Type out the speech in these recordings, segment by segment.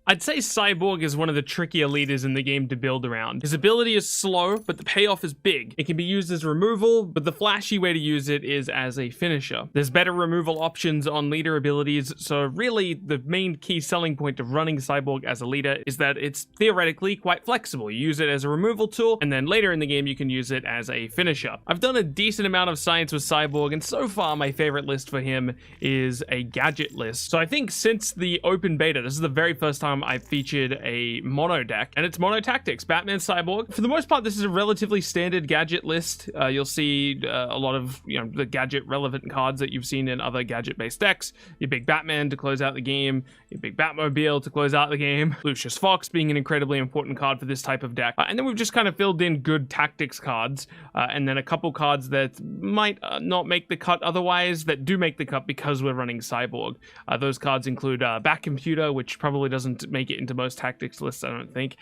I'd say Cyborg is one of the trickier leaders in the game to build around. His ability is slow, but the payoff is big. It can be used as removal, but the flashy way to use it is as a finisher. There's better removal options on leader abilities, so really the main key selling point of running Cyborg as a leader is that it's theoretically quite flexible. You use it as a removal tool, and then later in the game you can use it as a finisher. I've done a decent amount of science with Cyborg, and so far my favorite list for him is a gadget list. So I think since the open beta, this is the very first time I featured a mono deck, and it's mono tactics, Batman, Cyborg. For the most part, this is a relatively standard gadget list. You'll see a lot of, the gadget relevant cards that you've seen in other gadget based decks. Your big Batman to close out the game, your big Batmobile to close out the game, Lucius Fox being an incredibly important card for this type of deck. And then we've just kind of filled in good tactics cards, and then a couple cards that might not make the cut otherwise, that do make the cut because we're running Cyborg. Those cards include Bat Computer, which probably doesn't make it into most tactics lists, I don't think.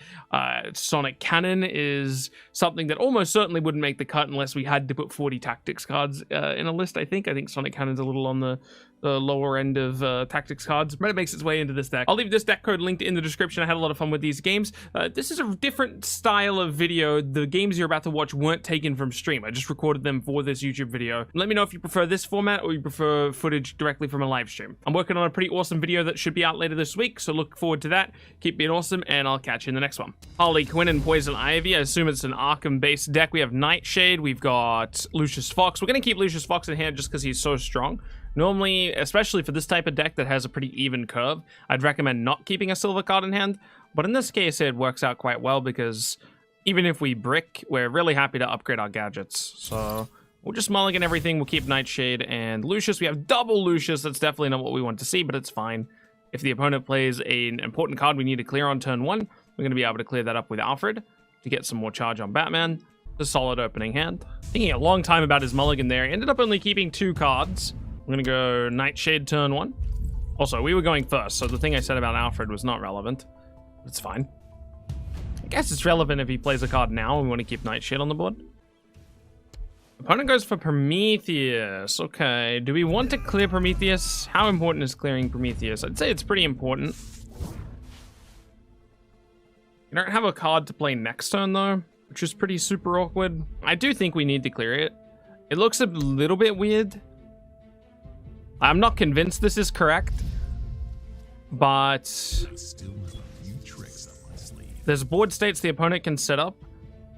Sonic Cannon is something that almost certainly wouldn't make the cut unless we had to put 40 tactics cards in a list, I think. I think Sonic Cannon's a little on the lower end of tactics cards, but it makes its way into this deck. I'll leave this deck code linked in the description. I had a lot of fun with these games. This is a different style of video. The games you're about to watch weren't taken from stream. I just recorded them for this YouTube video. Let me know if you prefer this format or you prefer footage directly from a live stream. I'm working on a pretty awesome video that should be out later this week, so look forward to that. Keep being awesome, and I'll catch you in the next one. Harley Quinn and Poison Ivy. I assume it's an Arkham-based deck. We have Nightshade. We've got Lucius Fox. We're going to keep Lucius Fox in hand just because he's so strong. Normally, especially for this type of deck that has a pretty even curve, I'd recommend not keeping a silver card in hand. But in this case, it works out quite well because even if we brick, we're really happy to upgrade our gadgets. So we'll just mulligan everything. We'll keep Nightshade and Lucius. We have double Lucius. That's definitely not what we want to see, but it's fine. If the opponent plays an important card we need to clear on turn 1, we're going to be able to clear that up with Alfred to get some more charge on Batman. It's a solid opening hand. Thinking a long time about his mulligan there. Ended up only keeping 2 cards. I'm going to go Nightshade turn 1. Also, we were going first, so the thing I said about Alfred was not relevant. It's fine. I guess it's relevant if he plays a card now and we want to keep Nightshade on the board. Opponent goes for Prometheus. Okay, do we want to clear Prometheus? How important is clearing Prometheus? I'd say it's pretty important. We don't have a card to play next turn, though, which is pretty super awkward. I do think we need to clear it. It looks a little bit weird. I'm not convinced this is correct, but there's board states the opponent can set up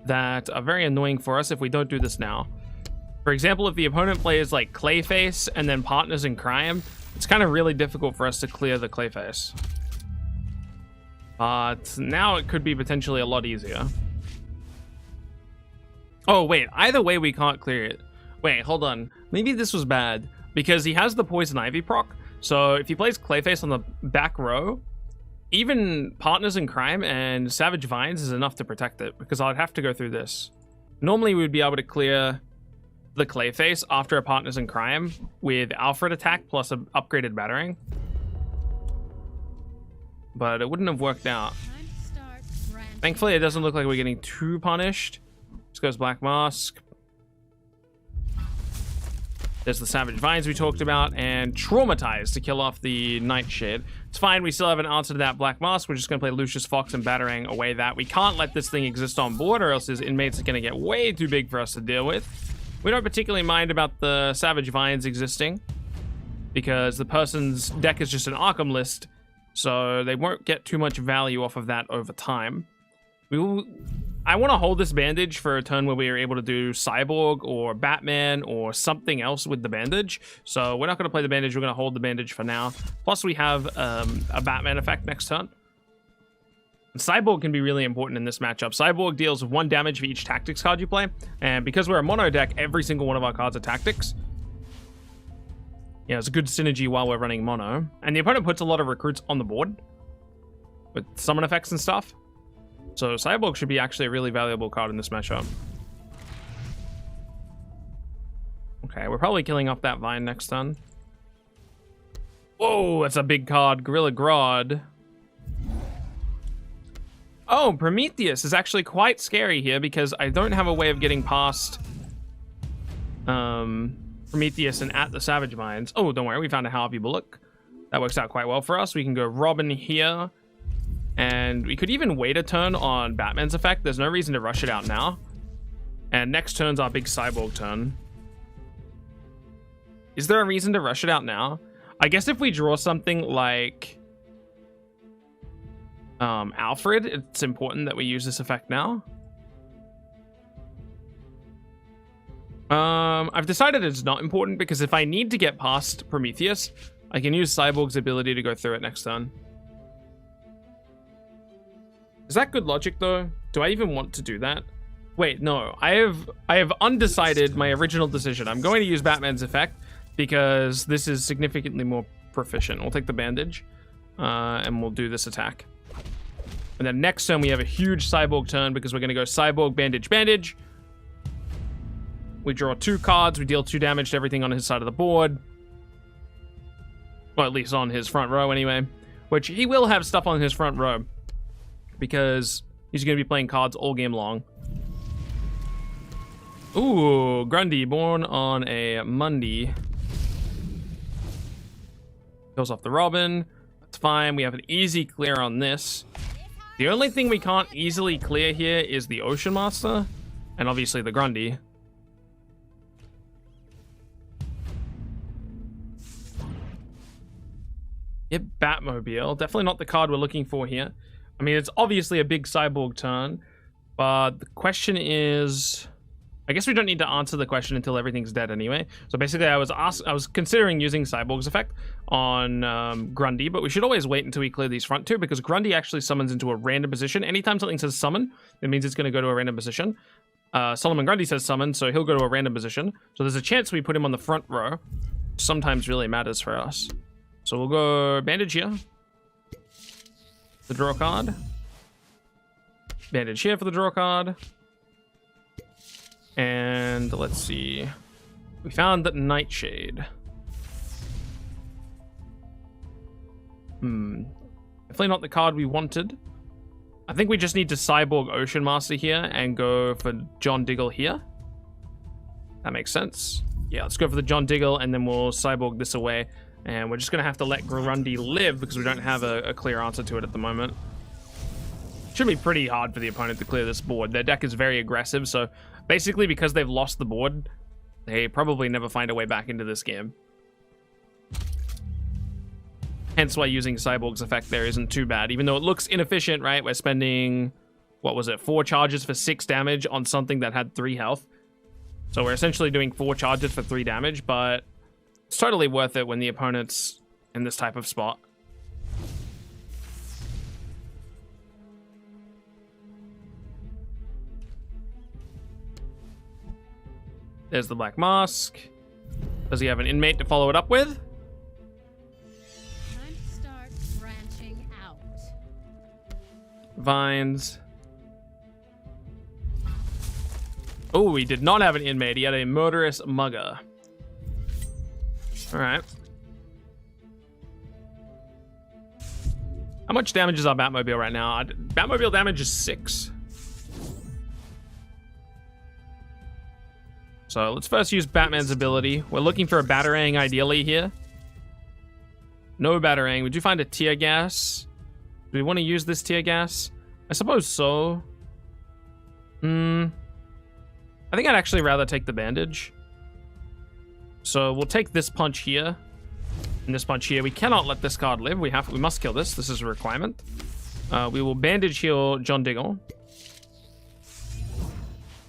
that are very annoying for us if we don't do this now. For example, if the opponent plays like Clayface and then Partners in Crime, it's kind of really difficult for us to clear the Clayface. But now it could be potentially a lot easier. Oh, wait. Either way, we can't clear it. Wait, hold on. Maybe this was bad. Because he has the Poison Ivy proc, so if he plays Clayface on the back row, even Partners in Crime and Savage Vines is enough to protect it, because I'd have to go through this. Normally, we'd be able to clear the Clayface after a Partners in Crime with Alfred attack plus an upgraded battering. But it wouldn't have worked out. Thankfully, it doesn't look like we're getting too punished. This goes Black Mask. There's the Savage Vines we talked about, and Traumatize to kill off the Nightshade. It's fine, we still have an answer to that Black Mask. We're just going to play Lucius Fox and Batarang away that. We can't let this thing exist on board, or else his inmates are going to get way too big for us to deal with. We don't particularly mind about the Savage Vines existing, because the person's deck is just an Arkham list, so they won't get too much value off of that over time. I want to hold this bandage for a turn where we are able to do Cyborg or Batman or something else with the bandage. So we're not going to play the bandage. We're going to hold the bandage for now. Plus we have a Batman effect next turn. And Cyborg can be really important in this matchup. Cyborg deals 1 damage for each tactics card you play. And because we're a mono deck, every single one of our cards are tactics. Yeah, it's a good synergy while we're running mono. And the opponent puts a lot of recruits on the board with summon effects and stuff. So Cyborg should be actually a really valuable card in this matchup. Okay, we're probably killing off that Vine next turn. Whoa, that's a big card. Gorilla Grodd. Oh, Prometheus is actually quite scary here because I don't have a way of getting past Prometheus and at the Savage Vines. Oh, don't worry, we found a Harvey Bullock. That works out quite well for us. We can go Robin here. And we could even wait a turn on Batman's effect. There's no reason to rush it out now. And next turn's our big Cyborg turn. Is there a reason to rush it out now? I guess if we draw something like Alfred, it's important that we use this effect now. I've decided it's not important because if I need to get past Prometheus, I can use Cyborg's ability to go through it next turn. Is that good logic though? Do I even want to do that? Wait, no. I have undecided my original decision. I'm going to use Batman's effect because this is significantly more proficient. We'll take the bandage and we'll do this attack. And then next turn we have a huge Cyborg turn because we're going to go Cyborg, bandage, bandage. We draw 2 cards. We deal 2 damage to everything on his side of the board. Well, at least on his front row anyway. Which he will have stuff on his front row because he's going to be playing cards all game long. Ooh, Grundy, born on a Monday. Kills off the Robin. That's fine. We have an easy clear on this. The only thing we can't easily clear here is the Ocean Master. And obviously the Grundy. Yep, Batmobile. Definitely not the card we're looking for here. I mean, it's obviously a big Cyborg turn. But the question is... I guess we don't need to answer the question until everything's dead anyway. So basically, I was considering using Cyborg's effect on Grundy, but we should always wait until we clear these front 2 because Grundy actually summons into a random position. Anytime something says summon, it means it's going to go to a random position. Solomon Grundy says summon, so he'll go to a random position. So there's a chance we put him on the front row. Sometimes really matters for us. So we'll go bandage here. The draw card. Bandage here for the draw card. And let's see. We found that Nightshade. Definitely not the card we wanted. I think we just need to Cyborg Ocean Master here and go for John Diggle here. That makes sense. Yeah, let's go for the John Diggle and then we'll Cyborg this away. And we're just going to have to let Grundy live because we don't have a clear answer to it at the moment. Should be pretty hard for the opponent to clear this board. Their deck is very aggressive, so basically because they've lost the board, they probably never find a way back into this game. Hence why using Cyborg's effect there isn't too bad, even though it looks inefficient, right? We're spending, what was it, 4 charges for 6 damage on something that had 3 health. So we're essentially doing 4 charges for 3 damage, but it's totally worth it when the opponent's in this type of spot. There's the Black Mask. Does he have an inmate to follow it up with? Time to start branching out. Vines. Oh, he did not have an inmate. He had a murderous mugger. All right. How much damage is our Batmobile right now? Batmobile damage is 6. So let's first use Batman's ability. We're looking for a Batarang ideally here. No Batarang. Would you find a tear gas? Do we want to use this tear gas? I suppose so. I think I'd actually rather take the bandage. So we'll take this punch here. And this punch here. We cannot let this card live. We must kill this. This is a requirement. We will bandage heal John Diggle.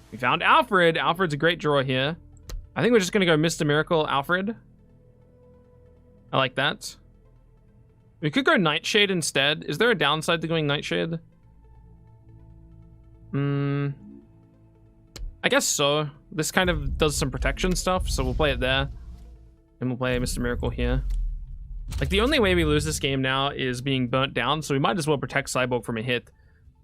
We found Alfred. Alfred's a great draw here. I think we're just going to go Mr. Miracle, Alfred. I like that. We could go Nightshade instead. Is there a downside to going Nightshade? I guess so. This kind of does some protection stuff, so we'll play it there. And we'll play Mr. Miracle here. Like, the only way we lose this game now is being burnt down, so we might as well protect Cyborg from a hit.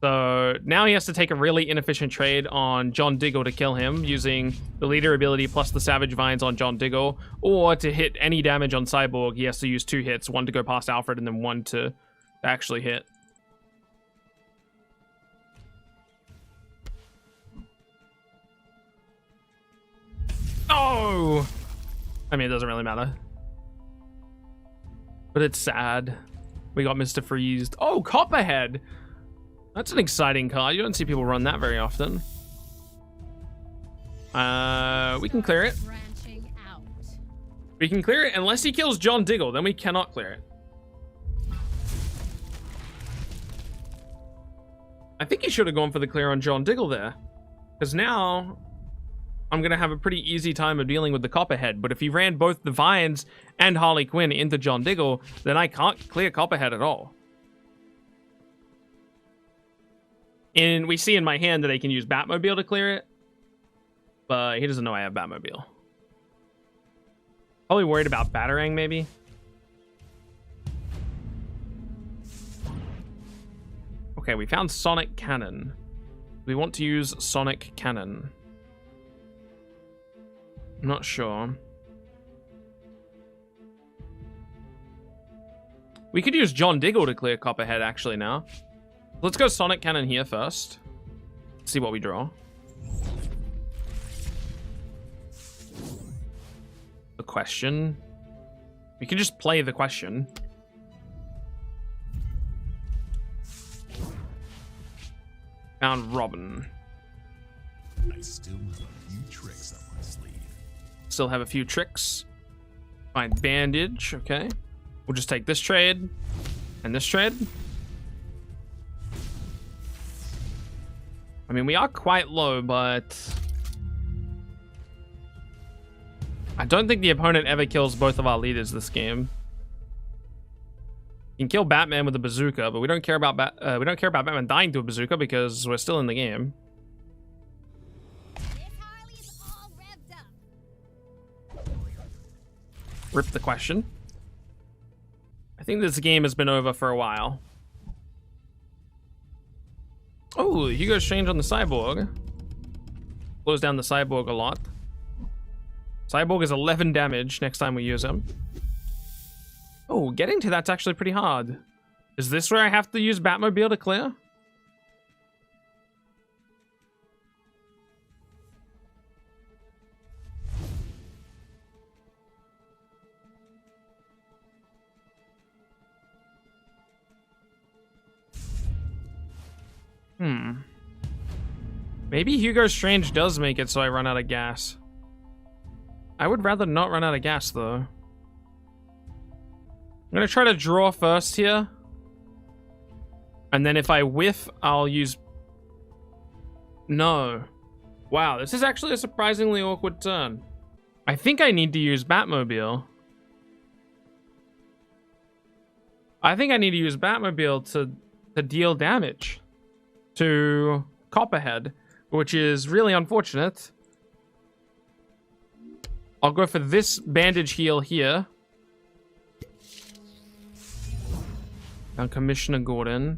So now he has to take a really inefficient trade on John Diggle to kill him using the leader ability plus the Savage Vines on John Diggle, or to hit any damage on Cyborg, he has to use 2 hits, 1 to go past Alfred and then 1 to actually hit. Oh! I mean, it doesn't really matter. But it's sad. We got Mr. Freezed. Oh, Copperhead. That's an exciting card. You don't see people run that very often. We can clear it. Branching out. We can clear it unless he kills John Diggle. Then we cannot clear it. I think he should have gone for the clear on John Diggle there. Because now I'm going to have a pretty easy time of dealing with the Copperhead. But if he ran both the Vines and Harley Quinn into John Diggle, then I can't clear Copperhead at all. And we see in my hand that I can use Batmobile to clear it. But he doesn't know I have Batmobile. Probably worried about Batarang, maybe. Okay, we found Sonic Cannon. We want to use Sonic Cannon. I'm not sure. We could use John Diggle to clear Copperhead, actually, now. Let's go Sonic Cannon here first. See what we draw. The question. We can just play the question. Found Robin. I still have a few tricks up my sleeve. Still have a few tricks. Find Bandage, okay. We'll just take this trade and this trade. I mean, we are quite low, but I don't think the opponent ever kills both of our leaders this game. You can kill Batman with a bazooka, but we don't care about Batman dying to a bazooka because we're still in the game. This Harley's all revved up. Rip the question. I think this game has been over for a while. Oh, Hugo Strange on the Cyborg. Slows down the Cyborg a lot. Cyborg is 11 damage next time we use him. Oh, getting to that's actually pretty hard. Is this where I have to use Batmobile to clear? Maybe Hugo Strange does make it so I run out of gas. I would rather not run out of gas, though. I'm gonna try to draw first here. And then if I whiff, I'll use... No. Wow, this is actually a surprisingly awkward turn. I think I need to use Batmobile. I think I need to use Batmobile to deal damage to Copperhead, which is really unfortunate. I'll go for this bandage heal here. Now Commissioner Gordon.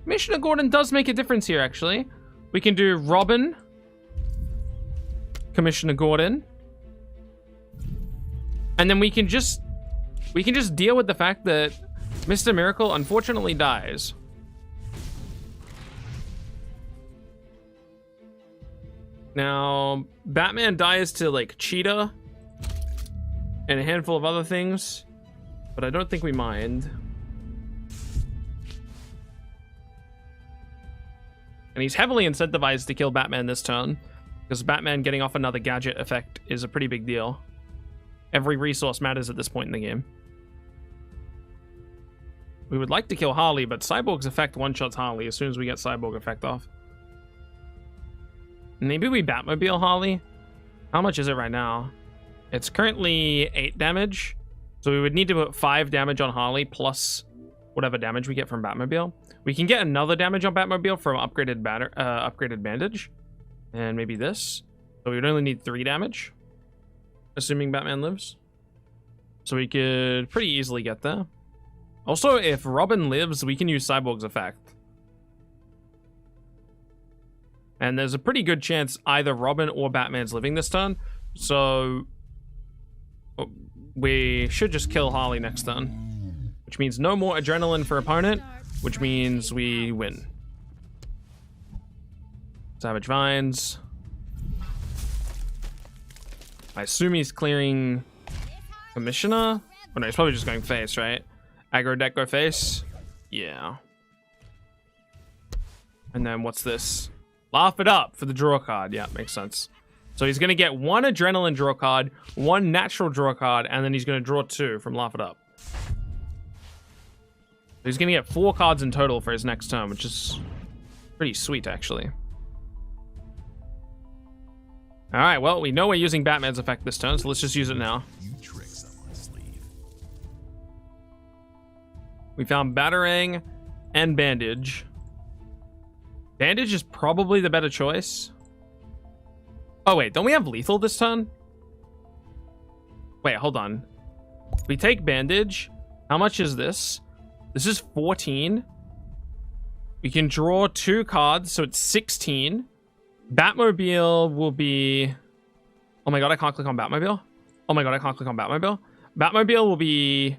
Commissioner Gordon does make a difference here, actually. We can do Robin, Commissioner Gordon, and then we can just deal with the fact that Mr. Miracle unfortunately dies. Now, Batman dies to, like, Cheetah and a handful of other things, but I don't think we mind. And he's heavily incentivized to kill Batman this turn, because Batman getting off another gadget effect is a pretty big deal. Every resource matters at this point in the game. We would like to kill Harley, but Cyborg's effect one-shots Harley as soon as we get Cyborg effect off. Maybe we Batmobile Harley? How much is it right now? It's currently 8 damage, so we would need to put 5 damage on Harley plus whatever damage we get from Batmobile. We can get another damage on Batmobile from upgraded bandage, and maybe this. So we would only need 3 damage, assuming Batman lives. So we could pretty easily get there. Also, if Robin lives, we can use Cyborg's effect. And there's a pretty good chance either Robin or Batman's living this turn. So we should just kill Harley next turn. Which means no more adrenaline for opponent. Which means we win. Savage Vines. I assume he's clearing Commissioner. Oh no, he's probably just going face, right? Aggro deck, go face. Yeah. And then what's this? Laugh it up for the draw card. Yeah, makes sense. So he's going to get 1 adrenaline draw card, 1 natural draw card, and then he's going to draw 2 from Laugh It Up. So he's going to get 4 cards in total for his next turn, which is pretty sweet, actually. All right, well, we know we're using Batman's effect this turn, so let's just use it now. Few tricks up my sleeve. We found Batarang and Bandage. Bandage is probably the better choice. Oh, wait, don't we have Lethal this turn? Wait, hold on. We take Bandage. How much is this? This is 14. We can draw 2 cards, so it's 16. Batmobile will be... Oh my god, I can't click on Batmobile. Oh my god, I can't click on Batmobile. Batmobile will be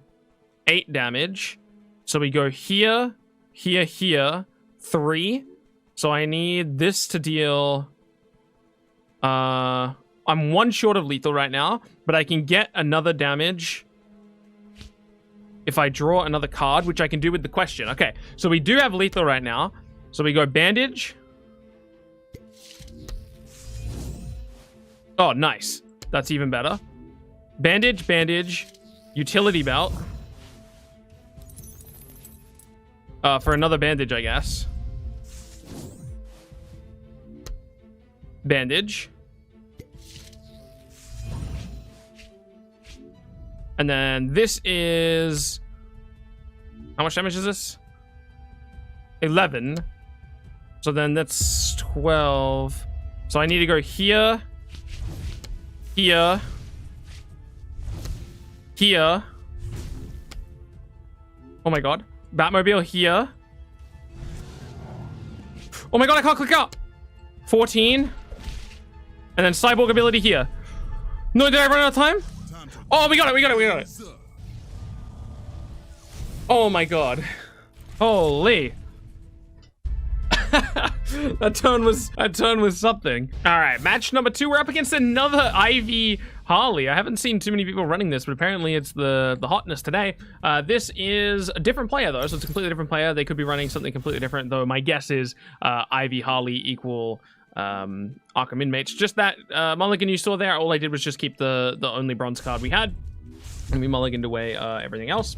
8 damage. So we go here, here, here, 3. So I need this to deal... I'm 1 short of lethal right now, but I can get another damage if I draw another card, which I can do with the question. Okay, so we do have lethal right now. So we go Bandage. Oh, nice. That's even better. Bandage, Bandage, Utility Belt. For another Bandage, I guess. Bandage. And then this is... How much damage is this? 11. So then that's 12. So I need to go here. Here. Here. Oh my god. Batmobile here. Oh my god, I can't click up. 14. And then Cyborg ability here. No, did I run out of time? Oh, we got it, we got it, we got it. Oh my god. Holy. that turn was something. All right, match number 2. We're up against another Ivy Harley. I haven't seen too many people running this, but apparently it's the hotness today. This is a different player though, so it's a completely different player. They could be running something completely different, though my guess is Ivy Harley equal Arkham inmates. Just that mulligan you saw there, all I did was just keep the only bronze card we had, and we mulliganed away everything else.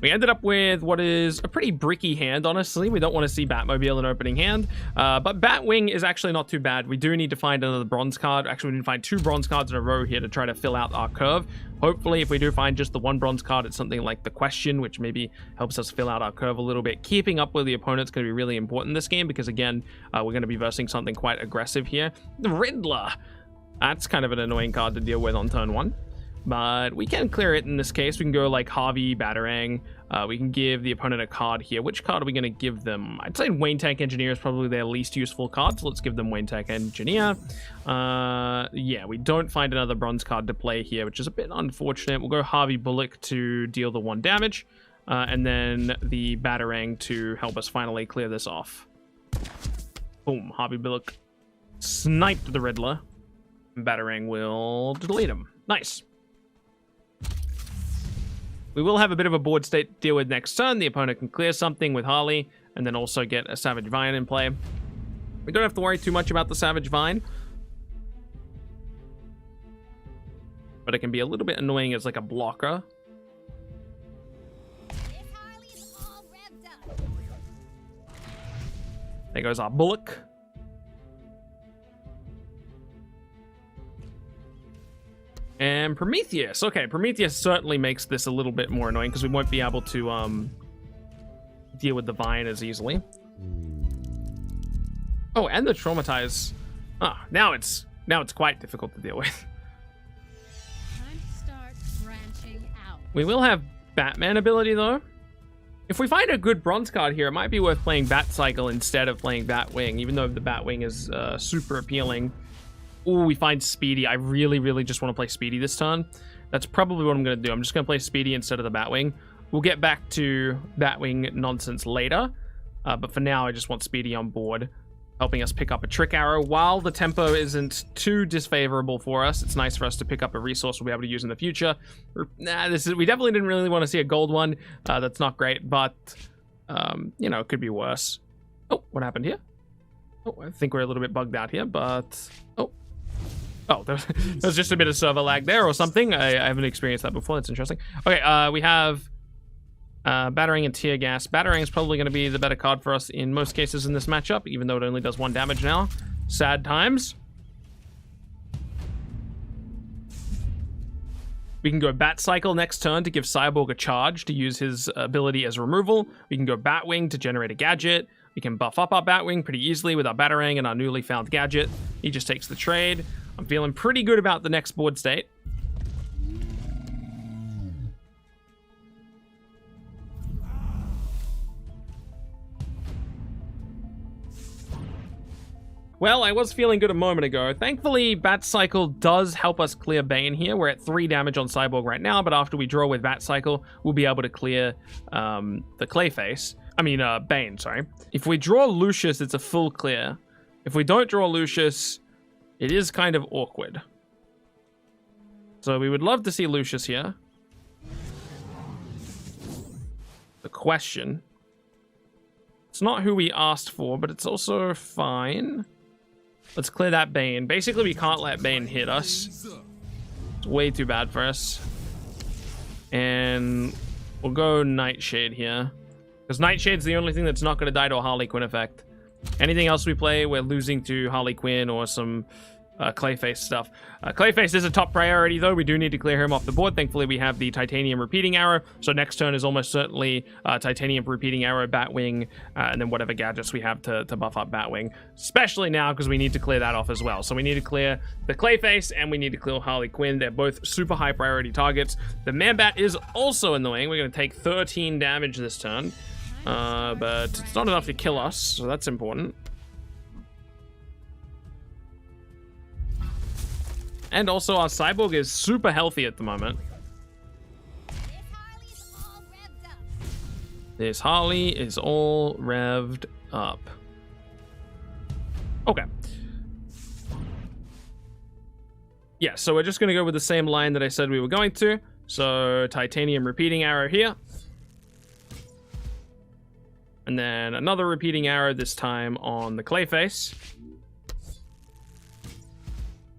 We ended up with what is a pretty bricky hand, honestly. We don't want to see Batmobile in opening hand, but Batwing is actually not too bad. We do need to find another bronze card. Actually, we need to find 2 bronze cards in a row here to try to fill out our curve. Hopefully, if we do find just the 1 bronze card, it's something like the question, which maybe helps us fill out our curve a little bit. Keeping up with the opponent's going to be really important in this game because, again, we're going to be versing something quite aggressive here. The Riddler. That's kind of an annoying card to deal with on turn 1. But we can clear it in this case. We can go like Harvey, Batarang. We can give the opponent a card here. Which card are we going to give them? I'd say Wayne Tech Engineer is probably their least useful card, so let's give them Wayne Tech Engineer. Yeah, we don't find another bronze card to play here, which is a bit unfortunate. We'll go Harvey Bullock to deal the 1 damage, and then the Batarang to help us finally clear this off. Boom, Harvey Bullock sniped the Riddler. Batarang will delete him. Nice. We will have a bit of a board state to deal with next turn. The opponent can clear something with Harley and then also get a Savage Vine in play. We don't have to worry too much about the Savage Vine, but it can be a little bit annoying as like a blocker. This Harley's all revved up. There goes our Bullock. And Prometheus. Okay, Prometheus certainly makes this a little bit more annoying because we won't be able to deal with the Vine as easily. Oh, and the Traumatize. Ah, now it's quite difficult to deal with. Time to start branching out. We will have Batman ability though. If we find a good bronze card here, it might be worth playing Bat Cycle instead of playing Batwing, even though the Batwing is super appealing. Ooh, we find Speedy. I really, really just want to play Speedy this turn. That's probably what I'm going to do. I'm just going to play Speedy instead of the Batwing. We'll get back to Batwing nonsense later. But for now, I just want Speedy on board. helping us pick up a trick arrow. While the tempo isn't too disfavorable for us, it's nice for us to pick up a resource we'll be able to use in the future. We definitely didn't really want to see a gold one. That's not great, but you know, it could be worse. Oh, what happened here? Oh, I think we're a little bit bugged out here, but there was just a bit of server lag there or something. I haven't experienced that before. That's interesting. Okay, we have Battering and Tear Gas. Battering is probably going to be the better card for us in most cases in this matchup, even though it only does 1 damage now. Sad times. We can go Bat Cycle next turn to give Cyborg a charge to use his ability as removal. We can go Batwing to generate a gadget. We can buff up our Batwing pretty easily with our Batarang and our newly found gadget. He just takes the trade. I'm feeling pretty good about the next board state. Well, I was feeling good a moment ago. Thankfully, Bat Cycle does help us clear Bane here. We're at 3 damage on Cyborg right now, but after we draw with Bat Cycle, we'll be able to clear the Clayface. I mean, Bane, sorry. If we draw Lucius, it's a full clear. If we don't draw Lucius, it is kind of awkward. So we would love to see Lucius here. The question. It's not who we asked for, but it's also fine. Let's clear that Bane. Basically, we can't let Bane hit us. It's way too bad for us. And we'll go Nightshade here. Because Nightshade's the only thing that's not going to die to a Harley Quinn effect. Anything else we play, we're losing to Harley Quinn or some Clayface stuff. Clayface is a top priority, though. We do need to clear him off the board. Thankfully, we have the Titanium Repeating Arrow. So next turn is almost certainly Titanium Repeating Arrow, Batwing, and then whatever gadgets we have to buff up Batwing. Especially now, because we need to clear that off as well. So we need to clear the Clayface, and we need to clear Harley Quinn. They're both super high priority targets. The Man-Bat is also annoying. We're going to take 13 damage this turn. But it's not enough to kill us, so that's important. And also, our Cyborg is super healthy at the moment. This Harley is all revved up. Okay. Yeah, so we're just going to go with the same line that I said we were going to. So, Titanium Repeating Arrow here. And then another Repeating Arrow, this time on the Clayface.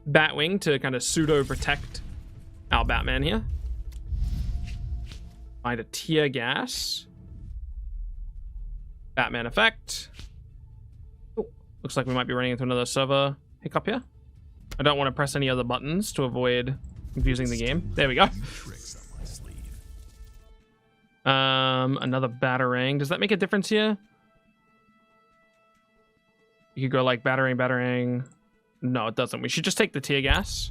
Batwing to kind of pseudo-protect our Batman here. Find a Tear Gas. Batman effect. Oh, looks like we might be running into another server hiccup here. I don't want to press any other buttons to avoid confusing the game. There we go. Another Batarang. Does that make a difference here? You could go like Batarang. No, it doesn't. We should just take the Tear Gas.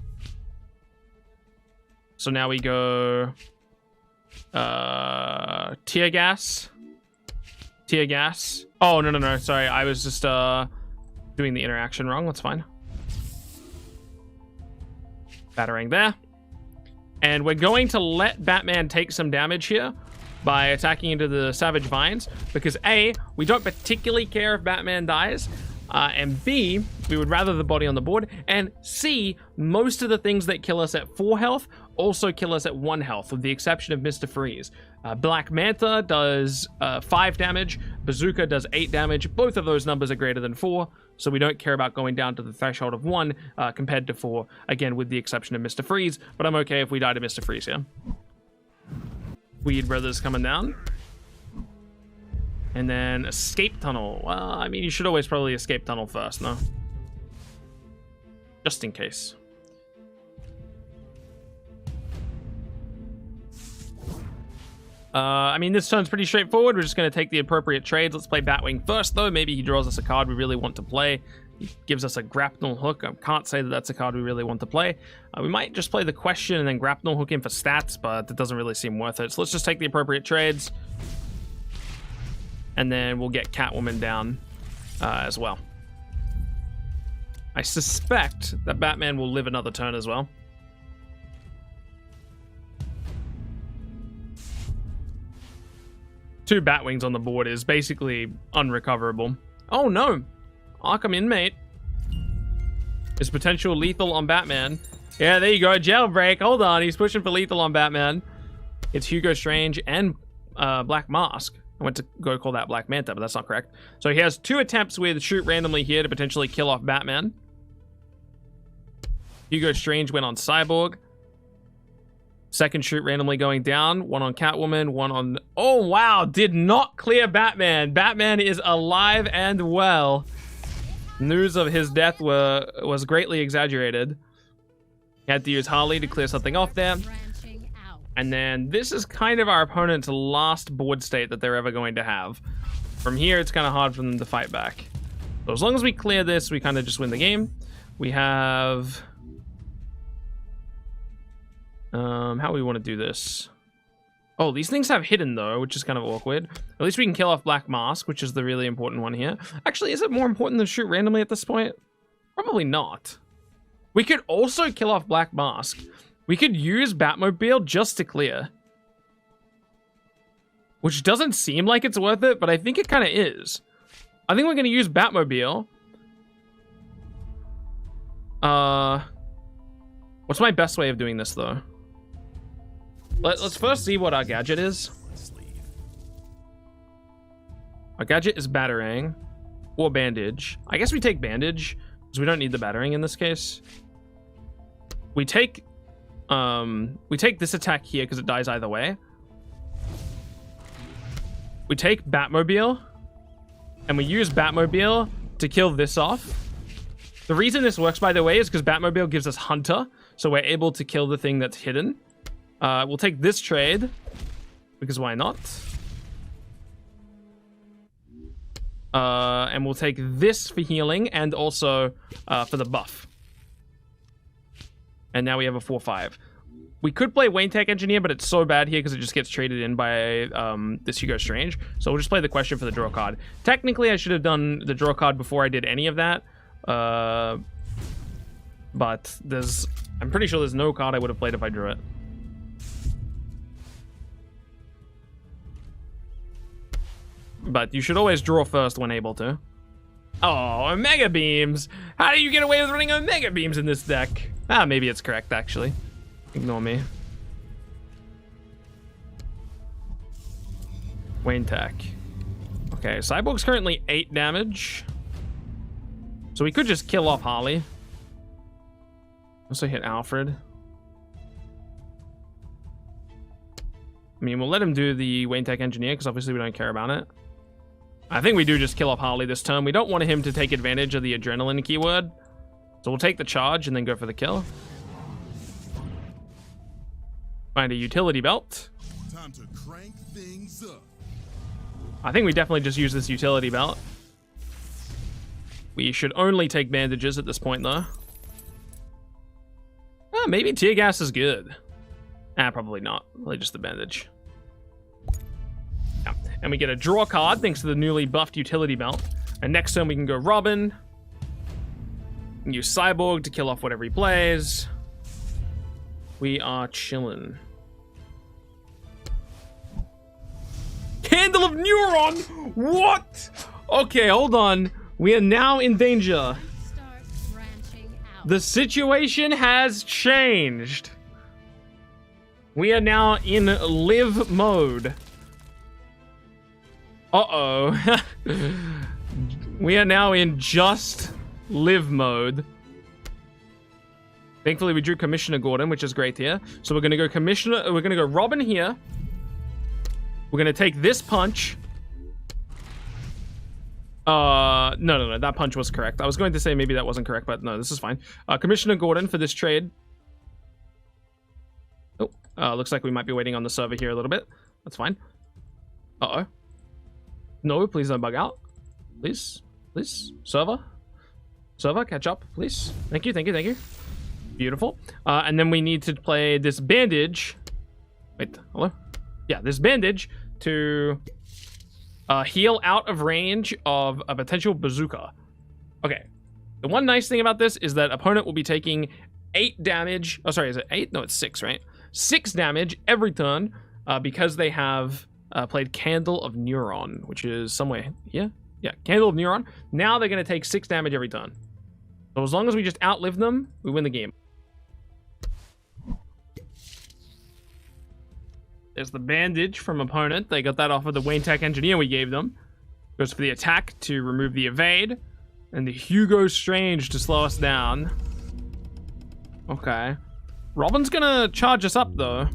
So now we go Tear Gas. Tear Gas. Oh, no. Sorry, I was just doing the interaction wrong. That's fine. Batarang there. And we're going to let Batman take some damage here by attacking into the Savage Vines, because A, we don't particularly care if Batman dies, and B, we would rather the body on the board, and C, most of the things that kill us at 4 health also kill us at 1 health, with the exception of Mr. Freeze. Black Manta does 5 damage, Bazooka does 8 damage. Both of those numbers are greater than 4, so we don't care about going down to the threshold of 1 compared to 4, again with the exception of Mr. Freeze, but I'm okay if we die to Mr. Freeze here. Weed Brothers coming down. And then Escape Tunnel. Well, I mean, you should always probably Escape Tunnel first, no? Just in case. I mean, this turn's pretty straightforward. We're just going to take the appropriate trades. Let's play Batwing first, though. Maybe he draws us a card we really want to play. He gives us a Grapnel Hook. I can't say that that's a card we really want to play. We might just play the Question and then Grapnel Hook in for stats, but it doesn't really seem worth it. So let's just take the appropriate trades. And then we'll get Catwoman down as well. I suspect that Batman will live another turn as well. Two Batwings on the board is basically unrecoverable. Oh no! Arkham inmate is potential lethal on Batman. Yeah, there you go. Jailbreak. Hold on. He's pushing for lethal on Batman. It's Hugo Strange and Black Mask. I went to go call that Black Manta, but that's not correct. So he has 2 attempts with shoot randomly here to potentially kill off Batman. Hugo Strange went on Cyborg. Second shoot randomly going down. 1 on Catwoman, 1 on... Oh, wow. Did not clear Batman. Batman is alive and well. News of his death was greatly exaggerated. He had to use Harley to clear something off there. Branching out. And then this is kind of our opponent's last board state that they're ever going to have. From here, it's kind of hard for them to fight back. So as long as we clear this, we kind of just win the game. We have... how we want to do this? Oh, these things have hidden though, which is kind of awkward. At least we can kill off Black Mask, which is the really important one here. Actually, is it more important than shoot randomly at this point? Probably not. We could also kill off Black Mask. We could use Batmobile just to clear. Which doesn't seem like it's worth it, but I think it kind of is. I think we're going to use Batmobile. What's my best way of doing this though? Let's first see what our gadget is. Our gadget is Batarang or Bandage. I guess we take Bandage because we don't need the Batarang in this case. We take this attack here because it dies either way. We take Batmobile and we use Batmobile to kill this off. The reason this works, by the way, is because Batmobile gives us Hunter, so we're able to kill the thing that's hidden. We'll take this trade, because why not? And we'll take this for healing, and also for the buff. And now we have a 4-5. We could play Wayne Tech Engineer, but it's so bad here because it just gets traded in by this Hugo Strange. So we'll just play the question for the draw card. Technically, I should have done the draw card before I did any of that. But I'm pretty sure there's no card I would have played if I drew it. But you should always draw first when able to. Oh, Omega Beams! How do you get away with running Omega Beams in this deck? Ah, maybe it's correct, actually. Ignore me. Wayne Tech. Okay, Cyborg's currently 8 damage. So we could just kill off Harley. Also hit Alfred. I mean, we'll let him do the Wayne Tech Engineer because obviously we don't care about it. I think we do just kill off Harley this turn. We don't want him to take advantage of the adrenaline keyword. So we'll take the charge and then go for the kill. Find a utility belt. Time to crank things up. I think we definitely just use this utility belt. We should only take bandages at this point, though. Maybe tear gas is good. Probably not. Probably just the bandage. Yeah. And we get a draw card thanks to the newly buffed utility belt. And next turn we can go Robin. And use Cyborg to kill off whatever he plays. We are chilling. Candle of Neuron! What? Okay, hold on. We are now in danger. Start branching out. The situation has changed. We are now in live mode. Uh-oh. We are now in just live mode. Thankfully, we drew Commissioner Gordon, which is great here. So we're gonna go we're gonna go Robin here. We're gonna take this punch. No, that punch was correct. I was going to say maybe that wasn't correct, but no, this is fine. Commissioner Gordon for this trade. Oh, looks like we might be waiting on the server here a little bit. That's fine. Uh-oh. No, please don't bug out. Please. Server, catch up, please. Thank you. Beautiful. And then we need to play this bandage. Wait, hello? Yeah, this bandage to heal out of range of a potential bazooka. Okay. The one nice thing about this is that opponent will be taking 8 damage. Oh, sorry, is it 8? No, it's 6, right? 6 damage every turn because they have played Candle of Neuron, which is somewhere here. Yeah, Candle of Neuron. Now they're going to take 6 damage every turn. So as long as we just outlive them, we win the game. There's the bandage from opponent. They got that off of the Wayne Tech Engineer we gave them. Goes for the attack to remove the evade. And the Hugo Strange to slow us down. Okay. Robin's gonna charge us up, though.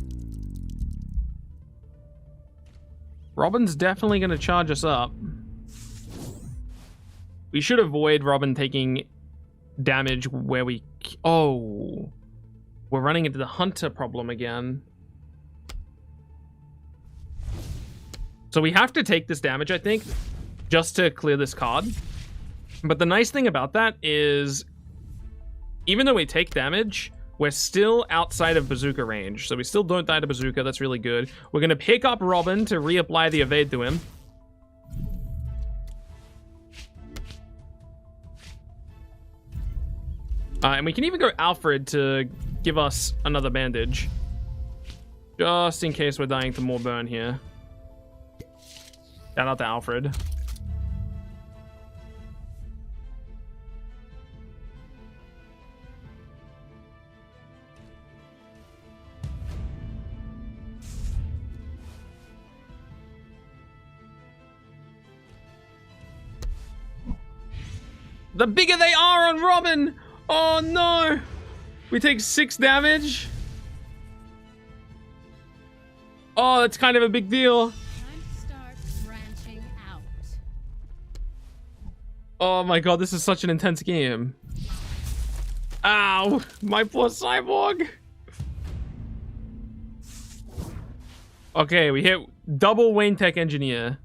Robin's definitely gonna charge us up. We should avoid Robin taking damage where we... Oh. We're running into the Hunter problem again. So we have to take this damage, I think, just to clear this card. But the nice thing about that is, even though we take damage, we're still outside of bazooka range. So we still don't die to bazooka. That's really good. We're going to pick up Robin to reapply the evade to him. And we can even go Alfred to give us another bandage. Just in case we're dying to more burn here. Shout out to Alfred. The bigger they are on Robin! Oh no! We take 6 damage. Oh, that's kind of a big deal. Oh my god, this is such an intense game. Ow! My poor Cyborg! Okay, we hit double Wayne Tech Engineer.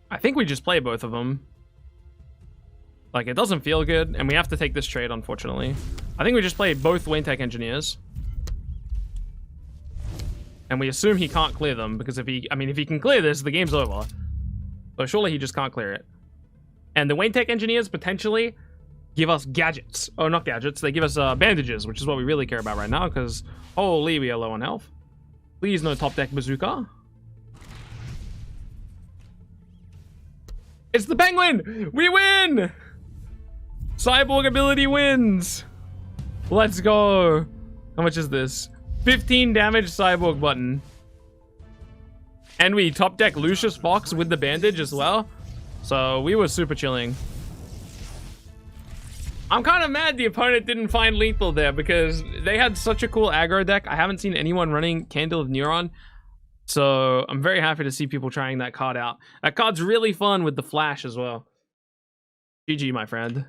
I think we just play both of them. Like, it doesn't feel good, and we have to take this trade, unfortunately. I think we just play both Wayne Tech Engineers. And we assume he can't clear them, because if he can clear this, the game's over. So surely he just can't clear it. And the Wayne Tech Engineers potentially give us gadgets. Oh, not gadgets. They give us bandages, which is what we really care about right now, because holy, we are low on health. Please no top deck bazooka. It's the Penguin! We win! Cyborg ability wins! Let's go. How much is this? 15 damage Cyborg button. And we top deck Lucius Fox with the bandage as well. So we were super chilling. I'm kind of mad the opponent didn't find lethal there because they had such a cool aggro deck. I haven't seen anyone running Candle of Neuron. So I'm very happy to see people trying that card out. That card's really fun with the flash as well. GG, my friend.